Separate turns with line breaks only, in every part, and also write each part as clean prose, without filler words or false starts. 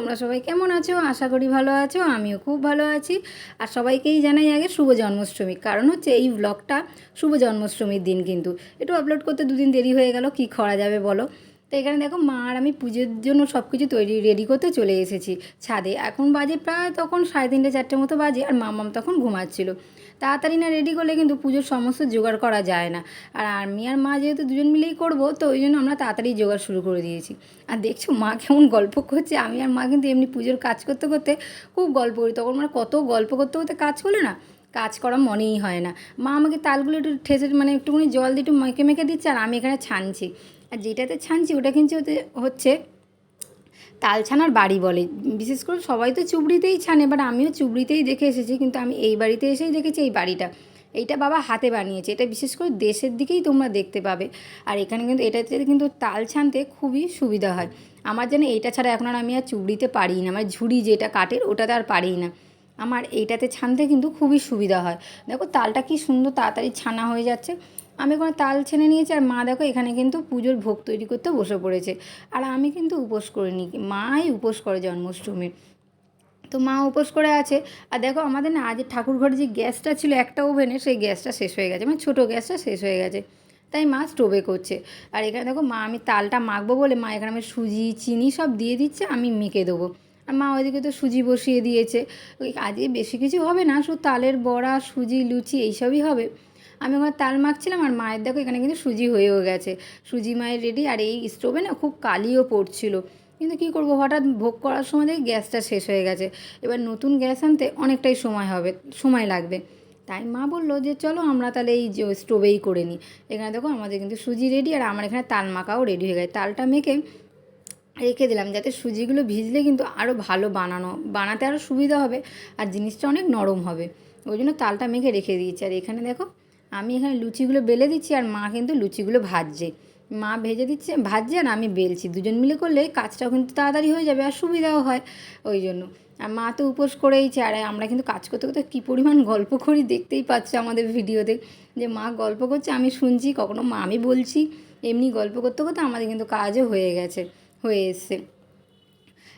তোমরা সবাই কেমন আছো? আশা করি ভালো আছো। আমিও খুব ভালো আছি। আর সবাইকেই জানাই আগে শুভ জন্মাষ্টমী। কারণ হচ্ছে এই ব্লগটা শুভ জন্মাষ্টমীর দিন কিন্তু একটু আপলোড করতে দুদিন দেরি হয়ে গেল, কি করা যাবে বলো। তো এখানে দেখো মা আর আমি পুজোর জন্য সব কিছু রেডি করতে চলে এসেছি ছাদে। এখন বাজে প্রায় তখন 3:30 4টে মতো বাজে, আর মাম্মাম তখন ঘুমাচ্ছিল। তাড়াতাড়ি না রেডি করলে কিন্তু পুজোর সমস্ত জোগাড় করা যায় না। আর আমি আর মা যেহেতু দুজন মিলেই করবো, তো ওই জন্য আমরা তাড়াতাড়ি জোগাড় শুরু করে দিয়েছি। আর দেখছো মা কেমন গল্প করছে। আমি আর মা কিন্তু এমনি পুজোর কাজ করতে করতে খুব গল্প করি। তখন মানে কত গল্প করতে করতে কাজ করলে না কাজ করা মনেই হয় না। মা আমাকে তালগুলো একটু ঠেসে মানে একটুখানি জল দিয়ে একটু মেখে মেখে দিচ্ছে, আর আমি এখানে ছানছি। আর যেটাতে ছানছি ওটা কিন্তু হচ্ছে তাল ছানার বাড়ি বলে। বিশেষ করে সবাই তো চুবড়িতেই ছানে, বাট আমিও চুবড়িতেই দেখে এসেছি, কিন্তু আমি এই বাড়িতে এসেই দেখেছি এই বাড়িটা। এইটা বাবা হাতে বানিয়েছে। এটা বিশেষ করে দেশের দিকেই তোমরা দেখতে পাবে। আর এখানে কিন্তু এটাতে কিন্তু তাল ছানতে খুবই সুবিধা হয়। আমার যেন এইটা ছাড়া এখন আর আমি আর চুবড়িতে পারি না, আমার ঝুড়ি যেটা কাঠের ওটাতে আর পারি না। আমার এইটাতে ছানতে কিন্তু খুবই সুবিধা হয়। দেখো তালটা কি সুন্দর তাড়াতাড়ি ছানা হয়ে যাচ্ছে। আমি কোনো তাল ছেনে নিয়েছি, আর মা দেখো এখানে কিন্তু পুজোর ভোগ তৈরি করতে বসে পড়েছে। আর আমি কিন্তু উপোস করিনি, মাই উপোস করে জন্মাষ্টমীর। তো মা উপোস করে আছে। আর দেখো আমাদের না আজ ঠাকুর ঘরে যে গ্যাসটা ছিল একটা ওভেনে, সেই গ্যাসটা শেষ হয়ে গেছে, মানে ছোটো গ্যাসটা শেষ হয়ে গেছে। তাই মা স্টোভে করছে। আর এখানে দেখো মা আমি তালটা মাখবো বলে মা এখানে আমি সুজি চিনি সব দিয়ে দিচ্ছে, আমি মেখে দেবো। আর মা ওইদিকে তো সুজি বসিয়ে দিয়েছে। ওই আজকে বেশি কিছু হবে না, শুধু তালের বড়া সুজি লুচি এইসবই হবে। আমি ওখানে তাল মাখছিলাম, আর মায়ের দেখো এখানে কিন্তু সুজি হয়েও গেছে। সুজি মায়ের রেডি। আর এই স্টোভে না খুব কালিও পড়ছিল, কিন্তু কী করবো, হঠাৎ ভোগ করার সময় দেখি গ্যাসটা শেষ হয়ে গেছে। এবার নতুন গ্যাস আনতে অনেকটাই সময় লাগবে। তাই মা বললো যে চলো আমরা তাহলে এই যে স্টোভেই করে নিই। এখানে দেখো আমাদের কিন্তু সুজি রেডি, আর আমার এখানে তাল মাখাও রেডি হয়ে গেছে। তালটা মেখে রেখে দিলাম, যাতে সুজিগুলো ভিজলে কিন্তু আরও ভালো বানাতে আরও সুবিধা হবে, আর জিনিসটা অনেক নরম হবে। ওই জন্য তালটা মেখে রেখে দিয়েছি। আর এখানে দেখো আমি এখানে লুচিগুলো বেলে দিচ্ছি, আর মা কিন্তু লুচিগুলো ভাজছে। মা ভেজে দিচ্ছে ভাজছে, আর আমি বেলছি। দুজন মিলে করলে কাজটাও কিন্তু তাড়াতাড়ি হয়ে যাবে, আর সুবিধাও হয় ওই জন্য। আর মা তো উপোস করেইছে, আর আমরা কিন্তু কাজ করতে করতে কী পরিমাণ গল্প করি দেখতেই পাচ্ছ আমাদের ভিডিওতে, যে মা গল্প করছে আমি শুনছি, কখনো মা আমি বলছি। এমনি গল্প করতে করতে আমাদের কিন্তু কাজও হয়ে এসছে।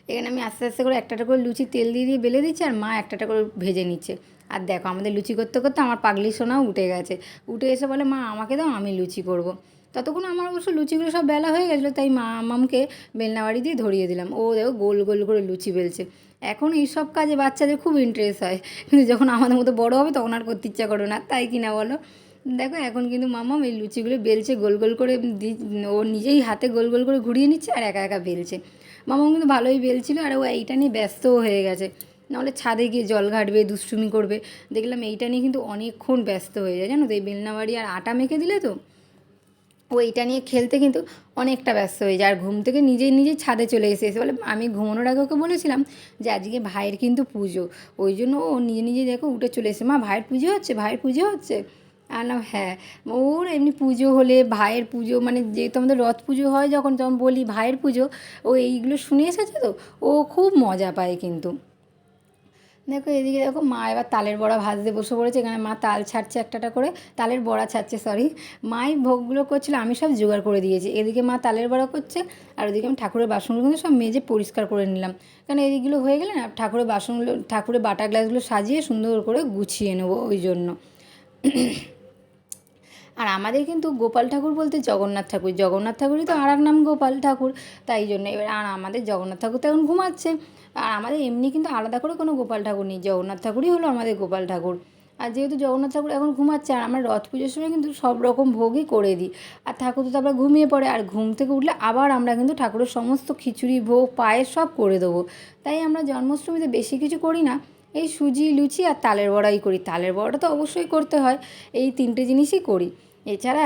এখানে আমি আস্তে আস্তে করে একটা করে লুচি তেল দিয়ে দিয়ে বেলে দিচ্ছি, আর মা একটা করে ভেজে নিচ্ছে। আর দেখো আমাদের লুচি করতে করতে আমার পাগলি সোনাও উঠে গেছে। উঠে এসে বলে মা আমাকে দাও, আমি লুচি করব। ততক্ষণ আমার অবশ্য লুচিগুলো সব বেলা হয়ে গেছিলো, তাই মা আমাকে বেলনাবাড়ি দিয়ে ধরিয়ে দিলাম। ও দেখো গোল গোল করে লুচি বেলছে। এখন এইসব কাজে বাচ্চাদের খুব ইন্টারেস্ট হয়, কিন্তু যখন আমাদের মতো বড় হবে তখন আর করতে ইচ্ছা করো না, তাই কি না বলো। দেখো এখন কিন্তু মাম্মাম এই লুচিগুলো বেলছে গোল গোল করে, ও নিজেই হাতে গোল গোল করে ঘুরিয়ে নিচ্ছে, আর একা একা বেলছে। মামাও কিন্তু ভালোই বেলছিল, আর ও এইটা নিয়ে ব্যস্তও হয়ে গেছে। নাহলে ছাদে গিয়ে জল ঘাটবে, দুষ্টুমি করবে। দেখলাম এইটা নিয়ে কিন্তু অনেকক্ষণ ব্যস্ত হয়ে যায়, জানো তো, এই বেলনাবাড়ি আর আটা মেখে দিলে তো ও এইটা নিয়ে খেলতে কিন্তু অনেকটা ব্যস্ত হয়ে যায়। আর ঘুম থেকে নিজেই ছাদে চলে এসে বলে আমি ঘুমানোর আগে ওকে বলেছিলাম যে আজকে ভাইয়ের কিন্তু পুজো, ওই জন্য ও নিজে দেখো উঠে চলে এসে, মা ভাইয়ের পুজো হচ্ছে। আর না হ্যাঁ, ওর এমনি পুজো হলে ভাইয়ের পুজো মানে যেহেতু আমাদের রথ পুজো হয়, যখন বলি ভাইয়ের পুজো, ও এইগুলো শুনে এসেছে তো ও খুব মজা পায় কিন্তু। দেখো এদিকে দেখো মা এবার তালের বড়া ভাজতে বসে পড়েছে। এখানে মা তাল ছাড়ছে একটা করে, তালের বড়া ছাড়ছে সরি। মাই ভোগগুলো করছিল, আমি সব জোগাড় করে দিয়েছি। এদিকে মা তালের বড়া করছে, আর ওদিকে আমি ঠাকুরের বাসনগুলো কিন্তু সব মেজে পরিষ্কার করে নিলাম। কারণ এইগুলো হয়ে গেলে না ঠাকুরের বাসনগুলো, ঠাকুরের বাটা গ্লাসগুলো সাজিয়ে সুন্দর করে গুছিয়ে নেবো ওই জন্য। আর আমাদের কিন্তু গোপাল ঠাকুর বলতে জগন্নাথ ঠাকুরই তো আর এক নাম গোপাল ঠাকুর, তাই জন্য। এবার আর আমাদের জগন্নাথ ঠাকুর তো এখন ঘুমাচ্ছে। আর আমাদের এমনি কিন্তু আলাদা করে কোনো গোপাল ঠাকুর নেই, জগন্নাথ ঠাকুরই হলো আমাদের গোপাল ঠাকুর। আর যেহেতু জগন্নাথ ঠাকুর এখন ঘুমাচ্ছে, আর আমরা রথ পুজোর সময় কিন্তু সব রকম ভোগই করে দিই। আর ঠাকুর তো তারপর ঘুমিয়ে পড়ে, আর ঘুম থেকে উঠলে আবার আমরা কিন্তু ঠাকুরের সমস্ত খিচুড়ি ভোগ পায়েস সব করে দেবো। তাই আমরা জন্মাষ্টমীতে বেশি কিছু করি না, এই সুজি লুচি আর তালের বড়াই করি। তালের বড়াটা তো অবশ্যই করতে হয়, এই তিনটে জিনিসই করি। এছাড়া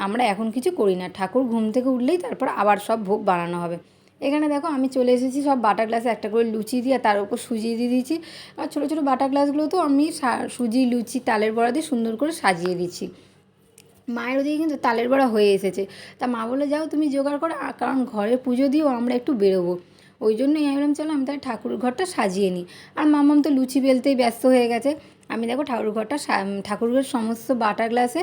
আমরা এখন কিছু করি না, ঠাকুর ঘুম থেকে উঠলেই তারপর আবার সব ভোগ বানানো হবে। এখানে দেখো আমি চলে এসেছি সব বাটা গ্লাসে একটা করে লুচি দিয়ে, তার উপর সুজি দিয়ে দিয়েছি। আর ছোটো ছোটো বাটা গ্লাসগুলো তো আমি সুজি লুচি তালের বড়া দিয়ে সুন্দর করে সাজিয়ে দিচ্ছি। মায়ের ওদিকে কিন্তু তালের বড়া হয়ে এসেছে। তা মা বলে যাও তুমি জোগাড় করো, কারণ ঘরে পুজো দিয়েও আমরা একটু বেরোবো। ওই জন্যই আমি বললাম চলো আমি তাহলে ঠাকুর ঘরটা সাজিয়ে নিই। আর মাম্মাম তো লুচি বেলতেই ব্যস্ত হয়ে গেছে। আমি দেখো ঠাকুর ঘর সমস্ত বাটা গ্লাসে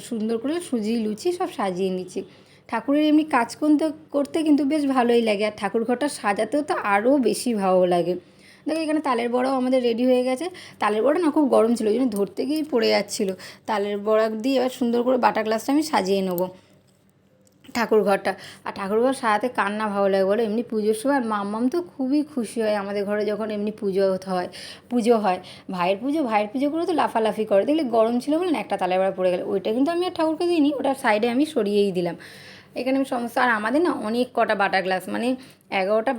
সুন্দর করে সুজি লুচি সব সাজিয়ে নিচ্ছি। ঠাকুরের এমনি কাজ করতে করতে কিন্তু বেশ ভালোই লাগে, আর ঠাকুর ঘরটা সাজাতেও তো আরও বেশি ভালো লাগে। দেখো এখানে তালের বড়াও আমাদের রেডি হয়ে গেছে। তালের বড়া না খুব গরম ছিল, ওই জন্য ধরতে গিয়েই পড়ে যাচ্ছিলো। তালের বড়া দিয়ে এবার সুন্দর করে বাটা গ্লাসটা আমি সাজিয়ে নেবো ঠাকুর ঘরটা। আর ঠাকুর ঘর সাজাতে কার না ভালো লাগে বলো, এমনি পুজোর সময়। আর মাম্মাম তো খুবই খুশি হয় আমাদের ঘরে যখন এমনি পুজো হয়। ভাইয়ের পুজো করে তো লাফালাফি করে, দেখলে গরম ছিল বলে না একটা তালের বড়া পড়ে গেল, ওইটা কিন্তু আমি আর ঠাকুরকে দিইনি, ওটা সাইডে আমি সরিয়েই দিলাম। এখানে আমি সমস্ত, আর আমাদের না অনেক কটা বাটা গ্লাস, মানে 11টা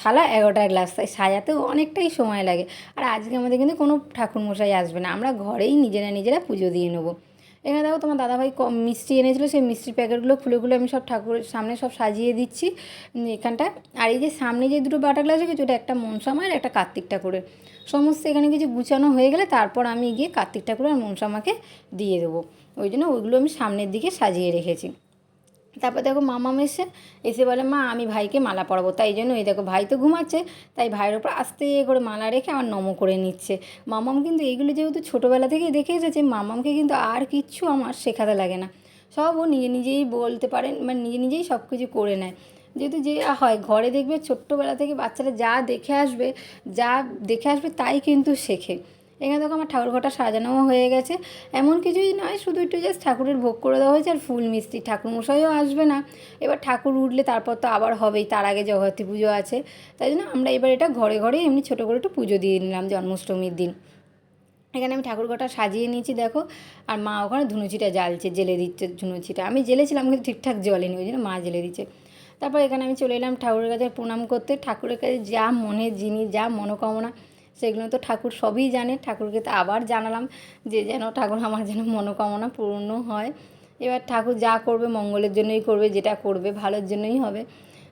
থালা 11টা গ্লাস, তাই সাজাতেও অনেকটাই সময় লাগে। আর আজকে আমাদের কিন্তু কোনো ঠাকুরমশাই আসবে না, আমরা ঘরেই নিজেরা পুজো দিয়ে নেবো। এখানে দেখো তোমার দাদাভাই মিষ্টি এনেছিলো, সেই মিষ্টির প্যাকেটগুলো খুলে আমি সব ঠাকুরের সামনে সব সাজিয়ে দিচ্ছি এখানটা। আর এই যে সামনে যে দুটো বাটা গ্লাস রেখেছি, ওটা একটা মনসা মায়ের, একটা কার্তিক ঠাকুরের। সমস্ত এখানে কিছু গুছানো হয়ে গেলে তারপর আমি গিয়ে কার্তিক ঠাকুর আর মনসা মাকে দিয়ে দেবো, ওই জন্য ওইগুলো আমি সামনের দিকে সাজিয়ে রেখেছি। তারপর দেখো মামাম এসে বলে মা আমি ভাইকে মালা পরাবো, তাই জন্য এই দেখো ভাই তো ঘুমাচ্ছে, তাই ভাইয়ের ওপর আস্তে করে মালা রেখে আমার নমো করে নিচ্ছে। মামাম কিন্তু এইগুলো যেহেতু ছোটোবেলা থেকেই দেখে এসেছে, মামামকে কিন্তু আর কিচ্ছু আমার শেখাতে লাগে না, সব ও নিজেই বলতে পারেন, মানে নিজেই সব কিছু করে নেয়। যেহেতু যে হয় ঘরে দেখবে ছোট্টবেলা থেকে বাচ্চারা যা দেখে আসবে তাই কিন্তু শেখে। এখানে দেখো আমার ঠাকুর ঘরটা সাজানোও হয়ে গেছে, এমন কিছুই নয়, শুধু একটু জাস্ট ঠাকুরের ভোগ করে দেওয়া হয়েছে আর ফুল মিষ্টি। ঠাকুরমশাইও আসবে না, এবার ঠাকুর উঠলে তারপর তো আবার হবেই, তার আগে জগদ্ধাত্রী পুজো আছে, তাই জন্য আমরা এবার এটা ঘরে এমনি ছোটো করে একটু পুজো দিয়ে নিলাম জন্মাষ্টমীর দিন। এখানে আমি ঠাকুর ঘরটা সাজিয়ে নিয়েছি দেখো, আর মা ওখানে ধুনুচিটা জেলে দিচ্ছে ধুনুচিটা, আমি জেলেছিলাম কিন্তু ঠিকঠাক জ্বলেনি, ওই জন্য মা জেলে দিচ্ছে। তারপর এখানে আমি চলে এলাম ঠাকুরের কাছে প্রণাম করতে। ঠাকুরের কাছে যা মনের জিনিস, যা মনোকামনা, সেগুলো তো ঠাকুর সবই জানে। ঠাকুরকে তো আবার জানালাম যে যেন ঠাকুর আমার যেন মনোকামনা পূর্ণ হয়। এবার ঠাকুর যা করবে মঙ্গলের জন্যই করবে, যেটা করবে ভালোর জন্যই হবে।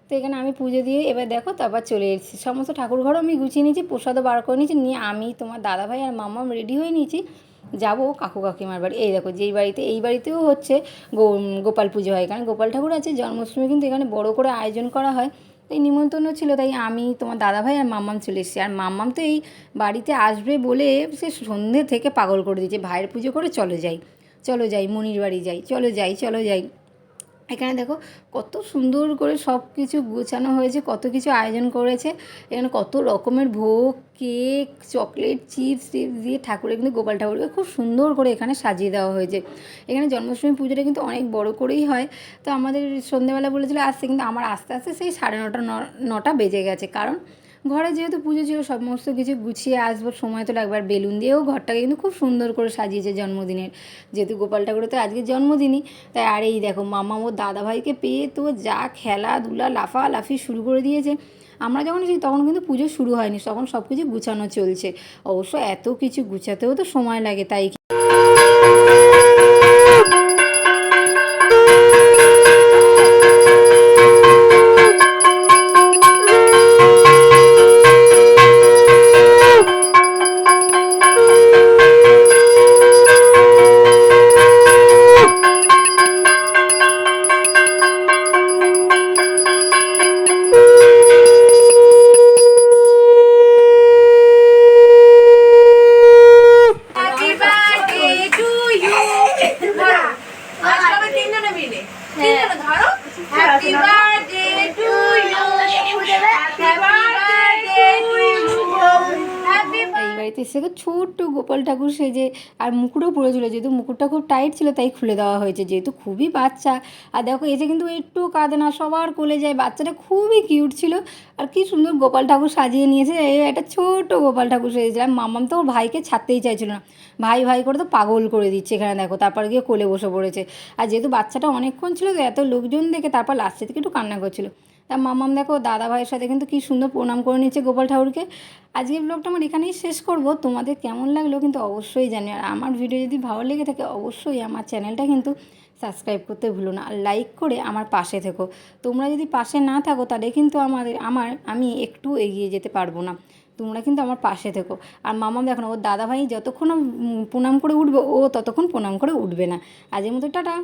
তো এখানে আমি পুজো দিয়ে এবার দেখো তারপর চলে এসেছি, সমস্ত ঠাকুর ঘরও আমি গুছিয়ে নিয়েছি, প্রসাদও বার করে নিয়েছি, নিয়ে আমি তোমার দাদাভাই আর মাম্মাম রেডি হয়ে নিয়েছি, যাবো কাকু কাকিমার বাড়ি। এই দেখো এই বাড়িতেও হচ্ছে গোপাল পুজো হয়, কারণ গোপাল ঠাকুর আছে, জন্মাষ্টমী কিন্তু এখানে বড় করে আয়োজন করা হয়। এই নিমন্ত্রণ ছিল, তাই আমি তোমার দাদাভাই আর মাম্মাম চলে এসেছি। আর মাম্মাম তো এই বাড়িতে আসবে বলে সে সন্ধ্যে থেকে পাগল করে দিয়েছে, ভাইয়ের পুজো করে চলো যাই মনির বাড়ি যাই, চলো যাই। এখানে দেখো কত সুন্দর করে সব কিছু গোছানো হয়েছে, কত কিছু আয়োজন করেছে। এখানে কত রকমের ভোগ, কেক, চকলেট, চিপস দিয়ে ঠাকুরের কিন্তু গোপাল ঠাকুরকে খুব সুন্দর করে এখানে সাজিয়ে দেওয়া হয়েছে। এখানে জন্মাষ্টমী পুজোটা কিন্তু অনেক বড় করেই হয়। তো আমাদের সন্ধ্যেবেলা বলেছিল আসছে, কিন্তু আমার আস্তে সেই 9:30 বেজে গেছে, কারণ ঘরে যেহেতু পুজো ছিল সমস্ত কিছু গুছিয়ে আসবো, সময় তো লাগবে। আর বেলুন দিয়েও ঘরটাকে কিন্তু খুব সুন্দর করে সাজিয়েছে জন্মদিনের, যেহেতু গোপাল ঠাকুরের তো আজকে জন্মদিনই। তাই আর এই দেখো মামা ওর দাদাভাইকে পেয়ে তো যা খেলাধুলা লাফালাফি শুরু করে দিয়েছে। আমরা যখন এসেছি তখন কিন্তু পুজো শুরু হয়নি, তখন সব কিছু গুছানো চলছে। অবশ্য এত কিছু গুছাতেও তো সময় লাগে, তাই বাড়িতে এসে ছোট্ট গোপাল ঠাকুর সেজে, আর মুকুটও পড়েছিল, যেহেতু মুকুটটা খুব টাইট ছিল তাই খুলে দেওয়া হয়েছে, যেহেতু খুবই বাচ্চা। আর দেখো এসে কিন্তু একটু কাঁদে না, সবার কোলে যায়, বাচ্চাটা খুবই কিউট ছিল। আর কি সুন্দর গোপাল ঠাকুর সাজিয়ে নিয়েছে, একটা ছোট্ট গোপাল ঠাকুর সেজেছিলাম। মাম্মাম তো ওর ভাইকে ছাড়তেই চাইছিল না, ভাই করে তো পাগল করে দিচ্ছে এখানে দেখো, তারপর গিয়ে কোলে বসে পড়েছে। আর যেহেতু বাচ্চাটা অনেকক্ষণ ছিল তো এত লোকজন দেখে তারপর লাস্টের থেকে একটু কান্না করছিল। তা মাম্মাম দেখো দাদা ভাইয়ের সাথে কিন্তু কী সুন্দর প্রণাম করে নিচ্ছে গোপাল ঠাকুরকে। আজকের ব্লগটা আমার এখানেই শেষ করব, তোমাদের কেমন লাগলো কিন্তু অবশ্যই জানি। আর আমার ভিডিও যদি ভালো লেগে থাকে অবশ্যই আমার চ্যানেলটা কিন্তু সাবস্ক্রাইব করতে ভুলো না, আর লাইক করে আমার পাশে থেকো। তোমরা যদি পাশে না থাকো তাহলে কিন্তু আমি একটু এগিয়ে যেতে পারবো না, তোমরা কিন্তু আমার পাশে থেকো। আর মামাম দেখো না, ওর দাদাভাই যতক্ষণ প্রণাম করে উঠবে ও ততক্ষণ প্রণাম করে উঠবে না। আজকের মতো টাটা।